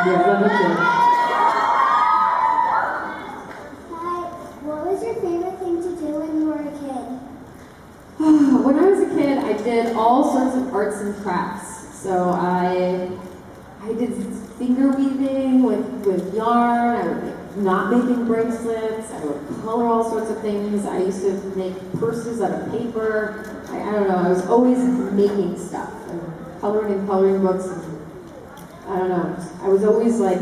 Yeah, love it too. Hi, what was your favorite thing to do when you were a kid? When I was a kid, I did all sorts of arts and crafts. So I did finger weaving with yarn. I would make knot making bracelets. I would color all sorts of things. I used to make purses out of paper. I don't know. I was always making stuff and coloring in coloring books. And I don't know. I was always like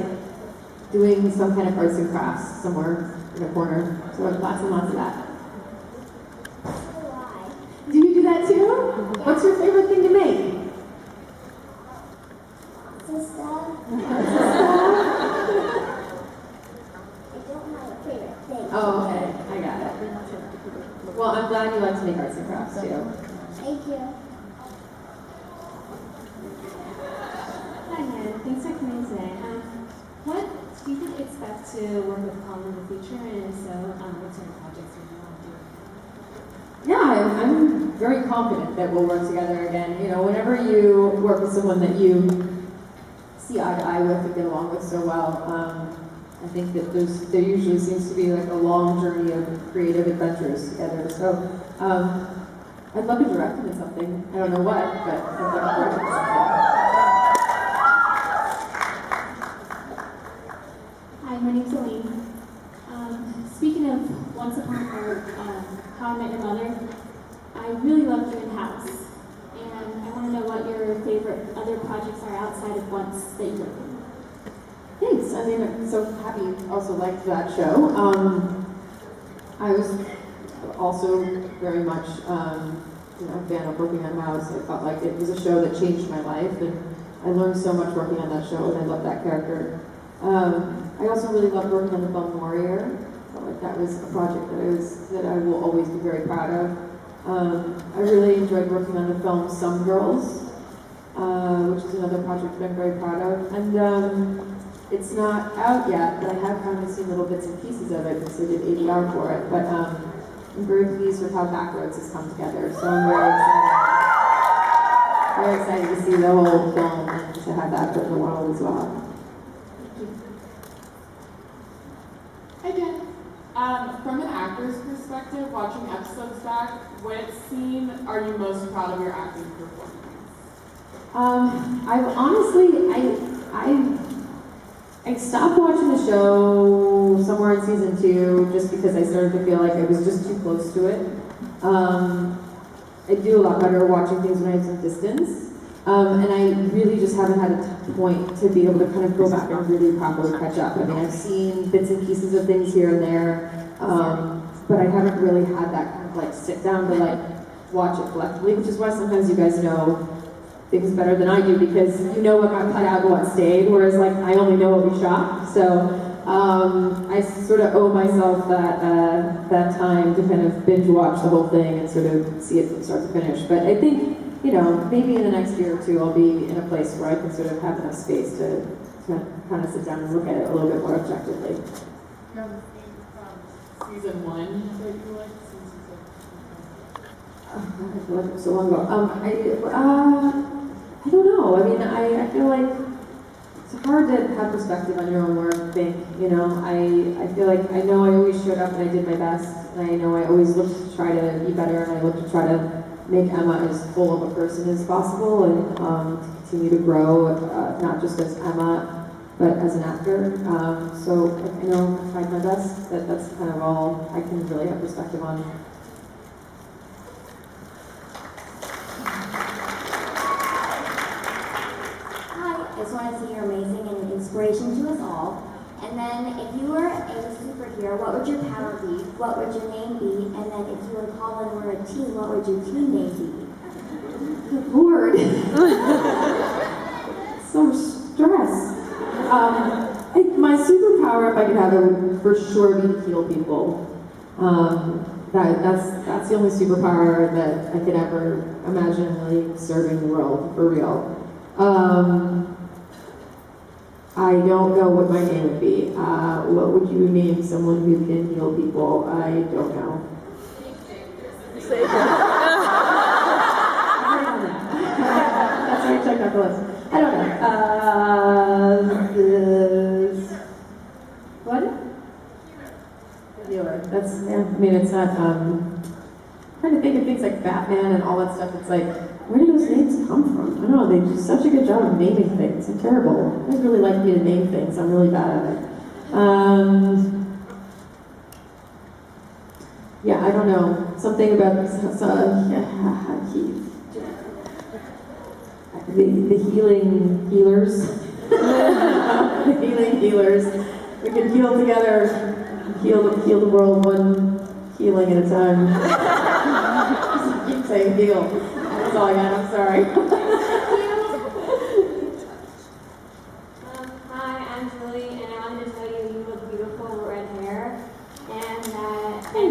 doing some kind of arts and crafts somewhere in a corner. So lots and lots of that. Do you do that too? What's your favorite thing to make? Stuff. I don't have a favorite thing. Oh, okay. I got it. Well, I'm glad you like to make arts and crafts too. Thank you. Hi, Nan. Thanks for coming today. What do you think you expect to work with Colin in the future, and if so, what sort of projects would you want to do? Yeah, I'm very confident that we'll work together again. You know, whenever you work with someone that you see eye to eye with and get along with so well, I think that there usually seems to be like a long journey of creative adventures together. So I'd love to direct him in something. I don't know what, but I'd love to direct him in something. Hi, my name's Elaine. Speaking of Once Upon How I Met Your Mother, I really loved you in House. And I want to know what your favorite other projects are outside of Once that you work on. Thanks. I mean, I'm so happy you also liked that show. I was also very much a fan of working on House. I felt like it was a show that changed my life, and I learned so much working on that show, and I love that character. I also really loved working on the film Warrior. I felt like that was a project that I will always be very proud of. I really enjoyed working on the film Some Girls, which is another project that I'm very proud of. And it's not out yet, but I have kind of seen little bits and pieces of it because I did ADR for it. But I'm very pleased with how Backroads has come together. So I'm very excited to see the whole film and to have that put in the world as well. Hi, Jen. From an actor's perspective, watching episodes back, what scene are you most proud of your acting performance? I've honestly, I stopped watching the show somewhere in season 2 just because I started to feel like I was just too close to it. I do a lot better watching things when I have some distance. And I really just haven't had a point to be able to kind of go back and really properly catch up. I mean, I've seen bits and pieces of things here and there, but I haven't really had that kind of like sit down to like watch it collectively, which is why sometimes you guys know things better than I do because you know what got cut out and what stayed, whereas like I only know what we shot. So I sort of owe myself that time to kind of binge watch the whole thing and sort of see it from start to finish. But I think, you know, maybe in the next year or two I'll be in a place where I can sort of have enough space to kind of sit down and look at it a little bit more objectively. Season 1 that you liked? I feel like it was so long ago. I don't know. I mean, I feel like it's hard to have perspective on your own work, I think. You know, I feel like I know I always showed up and I did my best, and I know I always looked to try to be better, and I looked to try to make Emma as full of a person as possible, and to continue to grow, not just as Emma, but as an actor. So I know I tried my best. That's kind of all I can really have perspective on. I just want to say you're amazing and an inspiration to us all. And then if you were a superhero, what would your power be? What would your name be? And then if you and Colin were a team, what would your team name be? Good Lord. So much stress. My superpower, if I could have it, would for sure be to heal people. That's the only superpower that I could ever imagine really serving the world, for real. I don't know what my name would be. What would you name someone who can heal people? I don't know. That's my checked out the list. I don't know. What? The healer. That's, yeah, I mean, it's not, I'm trying to think of things like Batman and all that stuff. It's like, where do those names come from? I don't know, they do such a good job of naming things. I'm terrible. I really like me to name things. I'm really bad at it. Yeah, I don't know. Something about the healing healers. The healing healers. We can heal together, heal the world one healing at a time. Just keep saying heal. That's all I got, I'm sorry. Hi, I'm Julie, and I wanted to tell you you look beautiful with red hair, and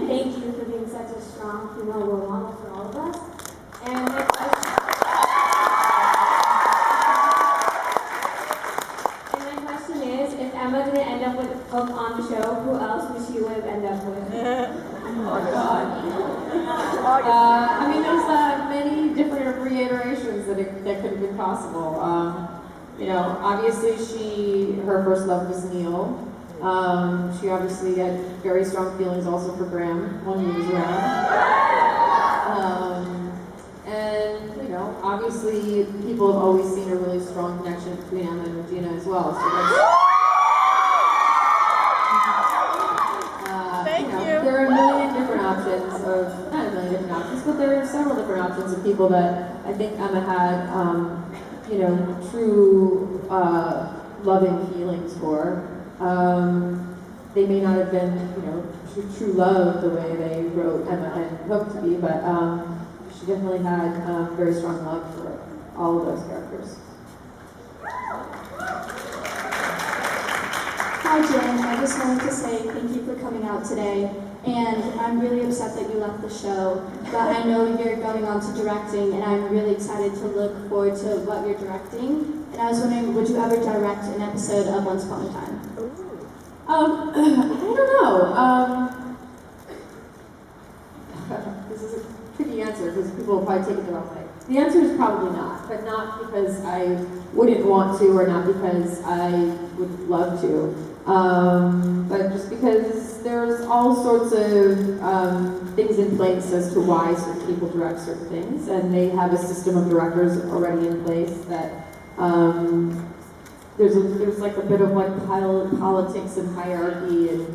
thank you for being such a strong female role model for all of us. And my question is, if Emma didn't end up with Hope on the show, who else would she would end up with? Oh God. I mean, there's many different reiterations that could have been possible. You know, obviously her first love was Neil. She obviously had very strong feelings also for Graham when he was around. And, you know, obviously people have always seen a really strong connection between Emma and Regina as well. So there are a million different options not a million different options, but there are several different options of people that I think Emma had, you know, true loving feelings for. They may not have been, you know, true love the way they wrote Emma and Hope to be, but she definitely had very strong love for all of those characters. Hi Jen, I just wanted to say thank you for coming out today, and I'm really upset that you left the show, but I know you're going on to directing, and I'm really excited to look forward to what you're directing. And I was wondering, would you ever direct an episode of Once Upon a Time? I don't know. This is a tricky answer because people will probably take it the wrong way. The answer is probably not, but not because I wouldn't want to or not because I would love to, but just because there's all sorts of things in place as to why certain people direct certain things, and they have a system of directors already in place that there's like a bit of like politics and hierarchy, and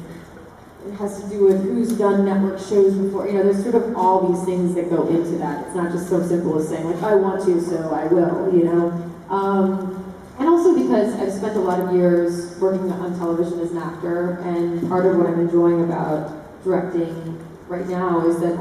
it has to do with who's done network shows before. You know, there's sort of all these things that go into that. It's not just so simple as saying like, I want to, so I will, you know. And also because I've spent a lot of years working on television as an actor, and part of what I'm enjoying about directing right now is that,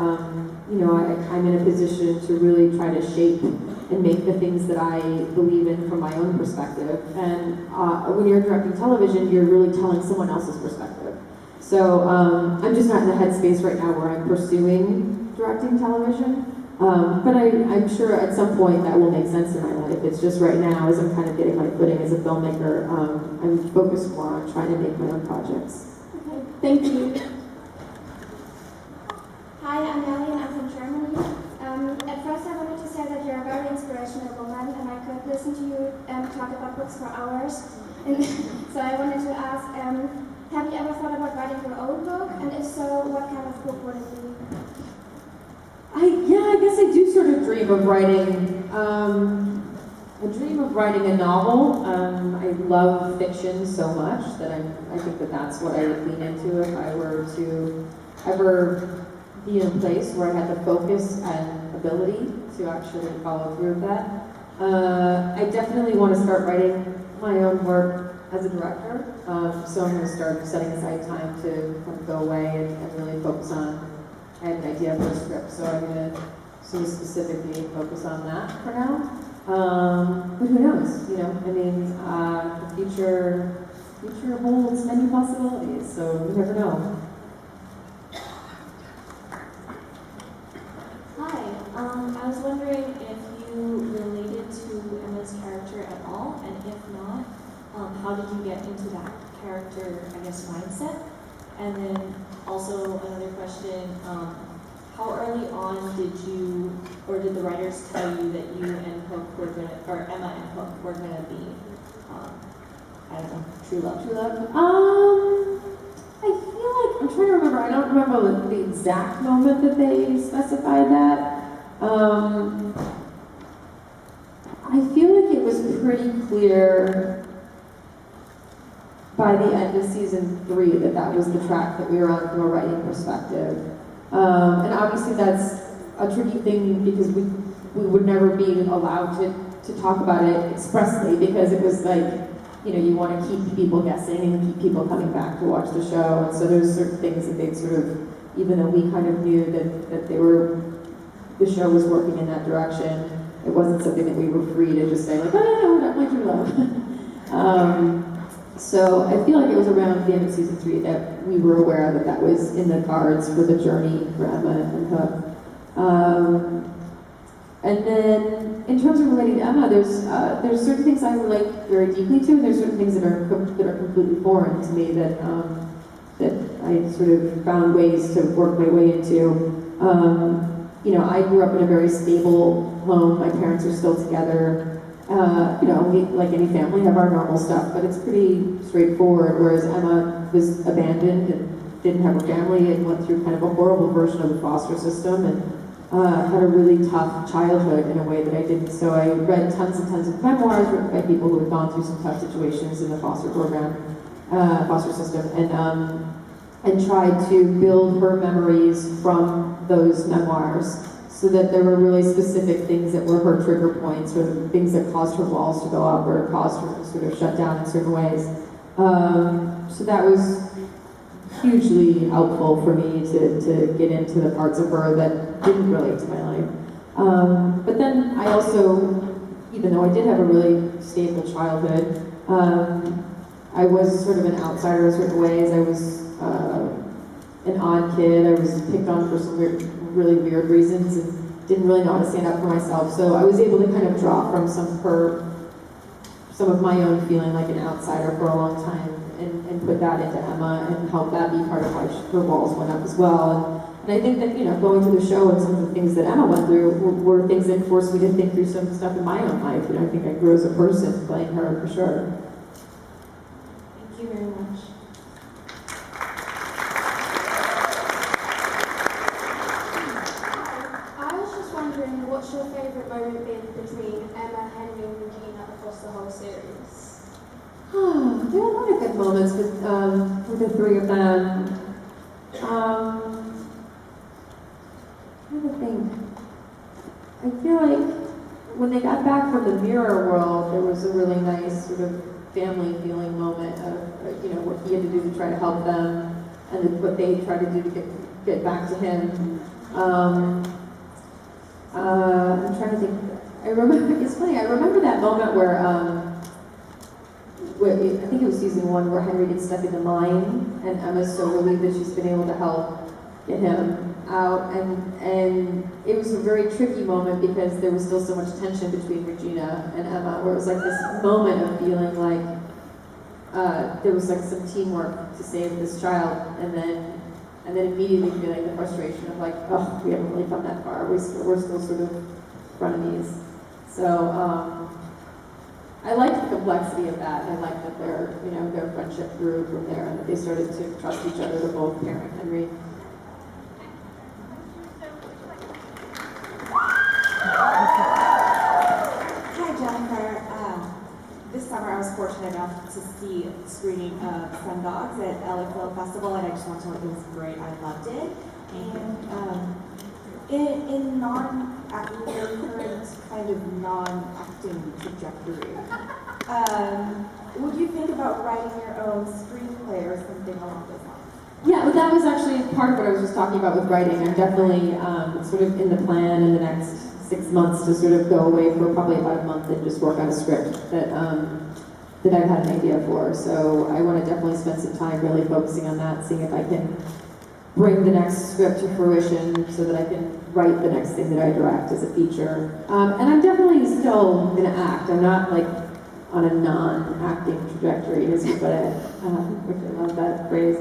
you know, I'm in a position to really try to shape and make the things that I believe in from my own perspective. And when you're directing television, you're really telling someone else's perspective. So I'm just not in the headspace right now where I'm pursuing directing television. But I'm sure at some point that will make sense in my life. It's just right now, as I'm kind of getting my footing as a filmmaker, I'm focused more on trying to make my own projects. Okay, thank you. Hi, I'm Ellie and I'm from Germany. At first I wanted to say that you're a very inspirational woman and I could listen to you talk about books for hours. And so I wanted to ask, have you ever thought about writing your own book? And if so, what kind of book would it be? I guess I do sort of dream of writing, I dream of writing a novel. I love fiction so much that I think that that's what I would lean into if I were to ever be in a place where I had the focus and ability to actually follow through with that. I definitely want to start writing my own work as a director, so I'm going to start setting aside time to kind of go away and really focus on. I have an idea for a script, so I'm going to sort of specifically focus on that for now. But who knows? You know, I mean, the future holds many possibilities, so you never know. Hi, I was wondering if you related to Emma's character at all, and if not, how did you get into that character, I guess, mindset? And then also another question, how early on did you, or did the writers tell you that you and Hook were gonna, or Emma and Hook were gonna be, I don't know, true love? True love. I feel like I'm trying to remember. I don't remember the exact moment that they specified that. I feel like it was pretty clear by the end of season 3 that that was the track that we were on from a writing perspective. And obviously that's a tricky thing because we would never be allowed to talk about it expressly because it was like, you know, you want to keep people guessing and keep people coming back to watch the show. And so there's certain things that they sort of, even though we kind of knew that the show was working in that direction, it wasn't something that we were free to just say like, oh no, we're definitely true love. So I feel like it was around the end of season 3 that we were aware that that was in the cards for the journey for Emma and Hook. And then in terms of relating to Emma, there's certain things I relate very deeply to, and there's certain things that are completely foreign to me that I sort of found ways to work my way into. You know, I grew up in a very stable home. My parents are still together. You know, we, like any family, have our normal stuff, but it's pretty straightforward, whereas Emma was abandoned and didn't have a family and went through kind of a horrible version of the foster system and had a really tough childhood in a way that I didn't. So I read tons and tons of memoirs written by people who had gone through some tough situations in the foster program, foster system, and tried to build her memories from those memoirs, so that there were really specific things that were her trigger points, or the things that caused her walls to go up, or caused her to sort of shut down in certain ways. So that was hugely helpful for me to get into the parts of her that didn't relate to my life. But then I also, even though I did have a really stable childhood, I was sort of an outsider in certain ways. I was an odd kid. I was picked on for some really weird reasons and didn't really know how to stand up for myself. So I was able to kind of draw from some of my own feeling like an outsider for a long time and put that into Emma and help that be part of why her walls went up as well. And I think that, you know, going through the show and some of the things that Emma went through were things that forced me to think through some stuff in my own life. You know, I think I grew as a person playing her for sure. Thank you very much. What's your favourite moment been between Emma, Henry, and Regina across the whole series? There were a lot of good moments with the three of them. I'm trying to think. I feel like when they got back from the mirror world, there was a really nice sort of family feeling moment of, you know, what he had to do to try to help them, and what they tried to do to get back to him. I'm trying to think. I remember. It's funny. I remember that moment where I think it was season 1 where Henry gets stuck in the mine, and Emma's so relieved that she's been able to help get him out, and it was a very tricky moment because there was still so much tension between Regina and Emma, where it was like this moment of feeling like there was like some teamwork to save this child, and then immediately feeling the frustration of like, oh, we haven't really come that far. We're still sort of frenemies. So I liked the complexity of that. I liked that their friendship grew from there, and that they started to trust each other to both parent Henry. Hi, Jennifer. This summer I was fortunate enough to see a screening of Sun Dogs at LA Film Festival, and I just want to tell you it was great. I loved it. And in non-acting, your current kind of non-acting trajectory, would you think about writing your own screenplay or something along those lines? Yeah, but that was actually part of what I was just talking about with writing. I'm definitely sort of in the plan in the next 6 months to sort of go away for probably about a month and just work on a script that I've had an idea for. So I want to definitely spend some time really focusing on that, seeing if I can bring the next script to fruition so that I can write the next thing that I direct as a feature. And I'm definitely still going to act. I'm not like on a non-acting trajectory, as you put it, which I love that phrase.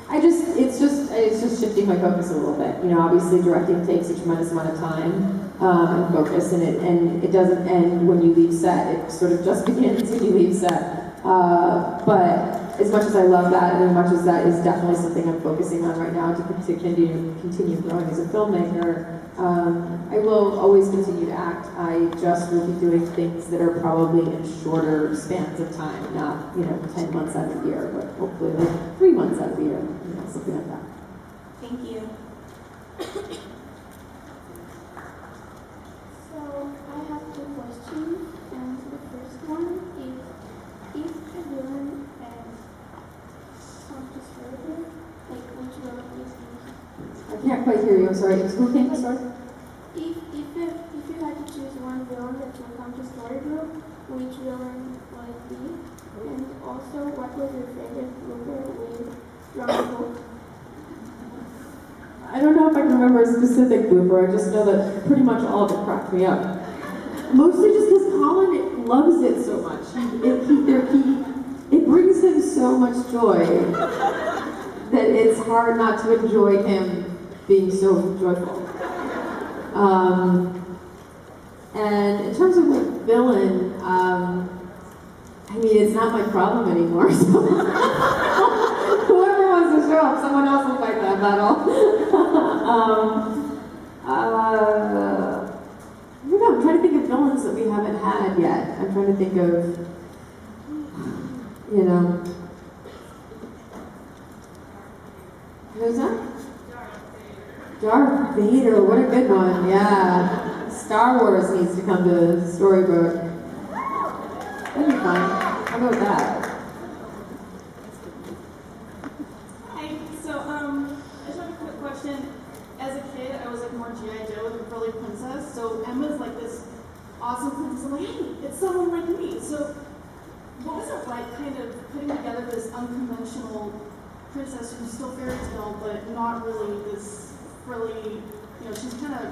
It's just shifting my focus a little bit. You know, obviously directing takes a tremendous amount of time and focus, and it doesn't end when you leave set. It sort of just begins when you leave set. But as much as I love that, and as much as that is definitely something I'm focusing on right now to continue growing as a filmmaker, I will always continue to act. I just will be doing things that are probably in shorter spans of time, not 10 months out of the year, but hopefully like 3 months out of the year, something like that. Thank you. So I have 2 questions, and the first one is, if a villain comes to storyboard, like which villain is he? I can't quite hear you. I'm sorry. Who came to start? If you had to choose one villain that will come to storyboard, which villain would it be? And also, what was your favorite blooper with Rumble? I don't know if I can remember a specific blooper. I just know that pretty much all of it cracked me up. Mostly just because Colin loves it so much. It brings him so much joy that it's hard not to enjoy him being so joyful. And in terms of like villain, it's not my problem anymore. So whoever wants to show up, someone else will fight that battle. I don't know, I'm trying to think of villains that we haven't had yet. I'm trying to think of, who's that? Darth Vader, what a good one, yeah. Star Wars needs to come to storybook. That'd be fun. How about that? Hey, so I just have a quick question. As a kid, I was like more G.I. Joe with a furry princess. So Emma's like this awesome princess. I'm like, hey, it's someone like me. So what was it like kind of putting together this unconventional princess who's still fairy tale, but not really this really, she's kind of,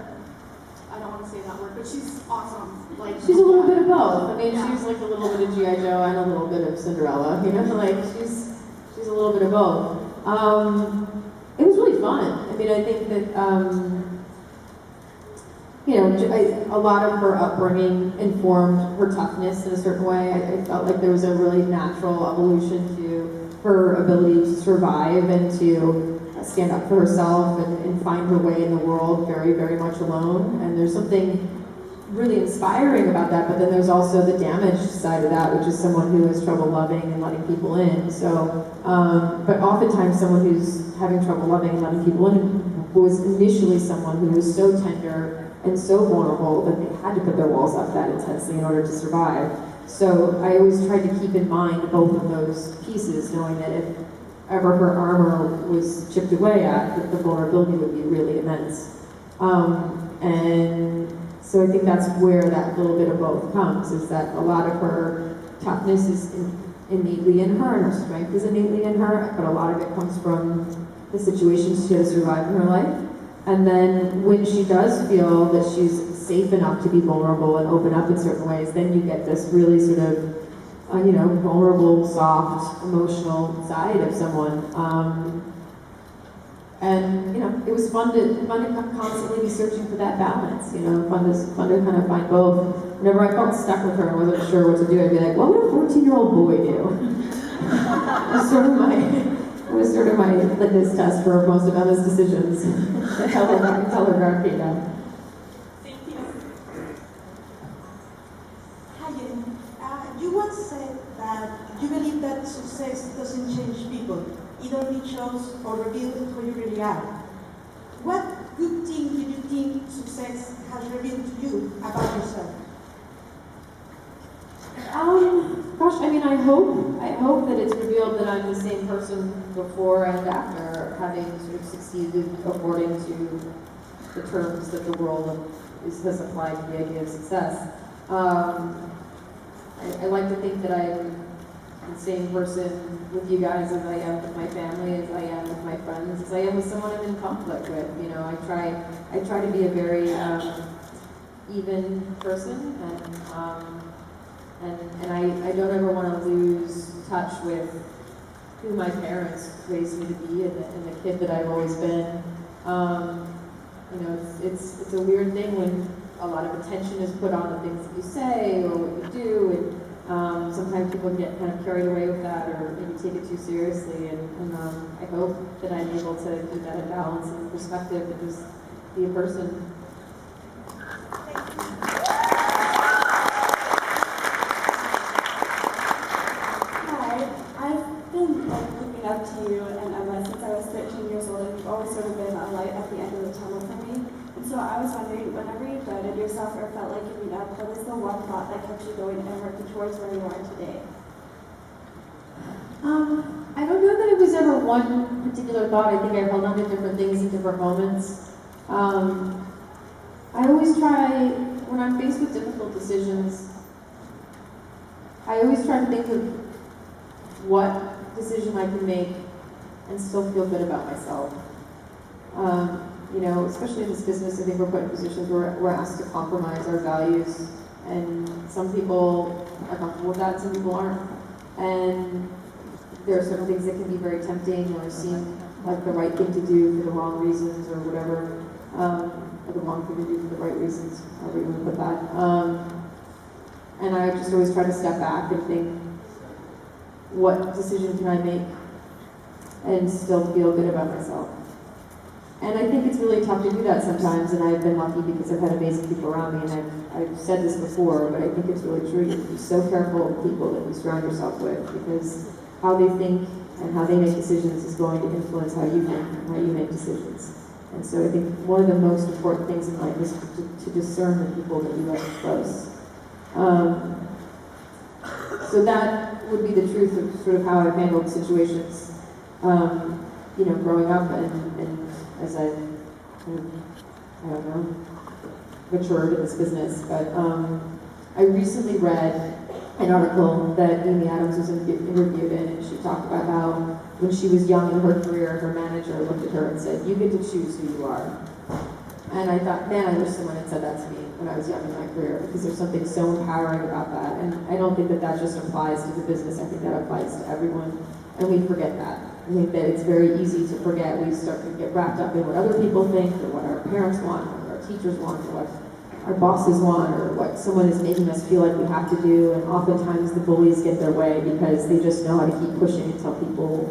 I don't want to say that word, but she's awesome. Like she's a little bit of both. She's like a little bit of G.I. Joe and a little bit of Cinderella. Like she's a little bit of both. It was really fun. I think that a lot of her upbringing informed her toughness in a certain way. I felt like there was a really natural evolution to her ability to survive and to stand up for herself and find her way in the world very, very much alone. And there's something really inspiring about that, but then there's also the damaged side of that, which is someone who has trouble loving and letting people in. So, but oftentimes someone who's having trouble loving and letting people in was initially someone who was so tender and so vulnerable that they had to put their walls up that intensely in order to survive. So I always tried to keep in mind both of those pieces, knowing that if ever her armor was chipped away at, that the vulnerability would be really immense. And so I think that's where that little bit of both comes, is that a lot of her toughness is innately in her, and her strength is innately in her, but a lot of it comes from the situations she had to survive in her life. And then when she does feel that she's safe enough to be vulnerable and open up in certain ways, then you get this really sort of vulnerable, soft, emotional side of someone. And it was fun to constantly be searching for that balance. Fun to kind of find both. Whenever I felt stuck with her and wasn't sure what to do, I'd be like, what would a 14-year-old boy do? It was sort of my litmus test for most of Emma's decisions. Tell her guard feet down. Thank you. Hi, you once said that you believe that success doesn't change people. It only shows or reveals who you really are. What good thing do you think success has revealed to you about yourself? Gosh, I hope that it's revealed that I'm the same person before and after having sort of succeeded according to the terms that the world has applied to the idea of success. I like to think that I'm the same person with you guys as I am with my family, as I am with my friends, as I am with someone I'm in conflict with. I try to be a very even person, and I don't ever want to lose touch with who my parents raised me to be and the kid that I've always been. You know, it's a weird thing when a lot of attention is put on the things that you say or what you do, and sometimes people get kind of carried away with that or maybe take it too seriously, and I hope that I'm able to keep that in balance and perspective and just be a person. Up to you and Emma since I was 13 years old, and you've always sort of been a light at the end of the tunnel for me. And so I was wondering, whenever you doubted yourself or felt like giving up, what is the one thought that kept you going and working towards where you are today? I don't know that it was ever one particular thought. I think I held on to different things in different moments. I always try, when I'm faced with difficult decisions, I always try to think of what decision I can make and still feel good about myself. You know, especially in this business, I think we're put in positions where we're asked to compromise our values, and some people are comfortable with that, some people aren't. And there are certain things that can be very tempting or seem like the right thing to do for the wrong reasons or whatever, or the wrong thing to do for the right reasons, however you want to put that. And I just always try to step back and think, what decision can I make and still feel good about myself? And I think it's really tough to do that sometimes, and I've been lucky because I've had amazing people around me, and I've said this before, but I think it's really true. You have to be so careful of the people that you surround yourself with, because how they think and how they make decisions is going to influence how you think and how you make decisions. And so I think one of the most important things in life is to discern the people that you let close. So that would be the truth of sort of how I've handled situations, you know, growing up and as I've kind of, I don't know, matured in this business. But I recently read an article that Amy Adams was interviewed in, and she talked about how when she was young in her career, her manager looked at her and said, "You get to choose who you are." And I thought, man, I wish someone had said that to me when I was young in my career, because there's something so empowering about that. And I don't think that that just applies to the business. I think that applies to everyone. And we forget that. I think that it's very easy to forget. We start to get wrapped up in what other people think, or what our parents want, or what our teachers want, or what our bosses want, or what someone is making us feel like we have to do. And oftentimes the bullies get their way because they just know how to keep pushing until people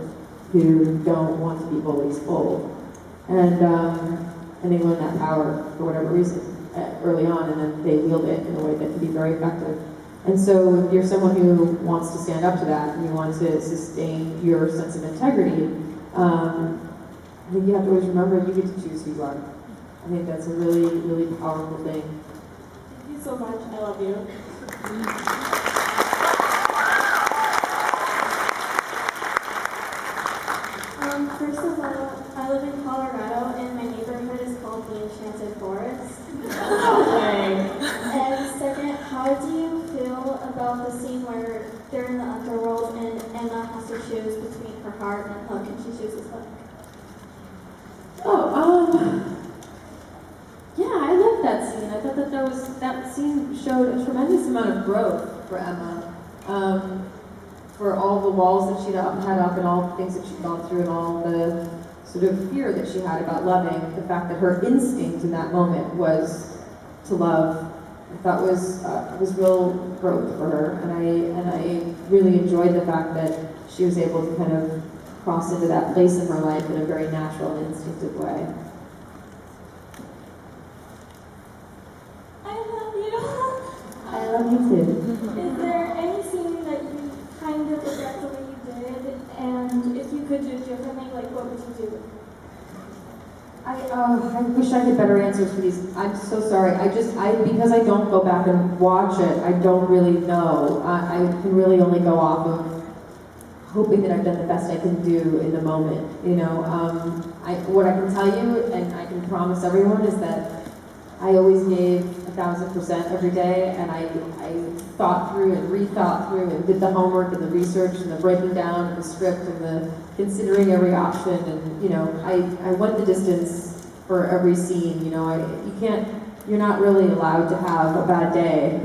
who don't want to be bullies fold. And they learn that power for whatever reason early on, and then they wield it in a way that can be very effective. And so if you're someone who wants to stand up to that, and you want to sustain your sense of integrity, I think you have to always remember you get to choose who you are. I think that's a really, really powerful thing. Thank you so much. I love you. First of all, I live in Colorado, and my neighborhood is called the Enchanted Forest. And second, how do you feel about the scene where they're in the underworld and Emma has to choose between her heart and hook, and she chooses hook? Yeah, I loved that scene. I thought that scene showed a tremendous amount of growth for Emma. For all the walls that she'd had up and all the things that she'd gone through and all the sort of fear that she had about loving, the fact that her instinct in that moment was to love, I thought was real growth for her. And I really enjoyed the fact that she was able to kind of cross into that place in her life in a very natural and instinctive way. I love you. I love you too. Is there any scene that you kind of regret the way you did, and if you could do it differently, like what would you do? I wish I had better answers for these. I'm so sorry. Because I don't go back and watch it, I don't really know. I can really only go off of hoping that I've done the best I can do in the moment. You know, what I can tell you, and I can promise everyone, is that I always gave 1,000% every day, and I thought through and rethought through and did the homework and the research and the breaking down and the script and the considering every option, and you know, I went the distance for every scene. You know, you're not really allowed to have a bad day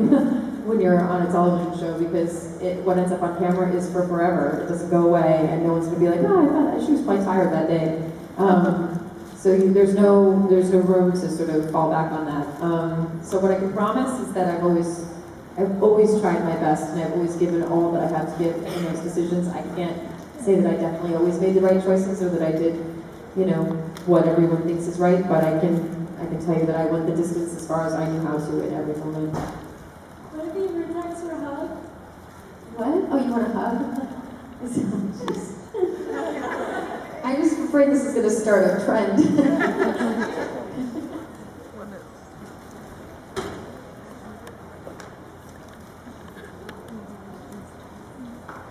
when you're on a television show, because what ends up on camera is for forever. It doesn't go away, and no one's gonna be like, oh, I thought she was quite tired that day. So there's no room to sort of fall back on that. So what I can promise is that I've always tried my best, and I've always given all that I have to give in those decisions. I can't say that I definitely always made the right choices, or that I did, what everyone thinks is right, but I can tell you that I went the distance as far as I knew how to in every moment. What if you were next for a hug? What? Oh, you want a hug? I'm just afraid this is going to start a trend.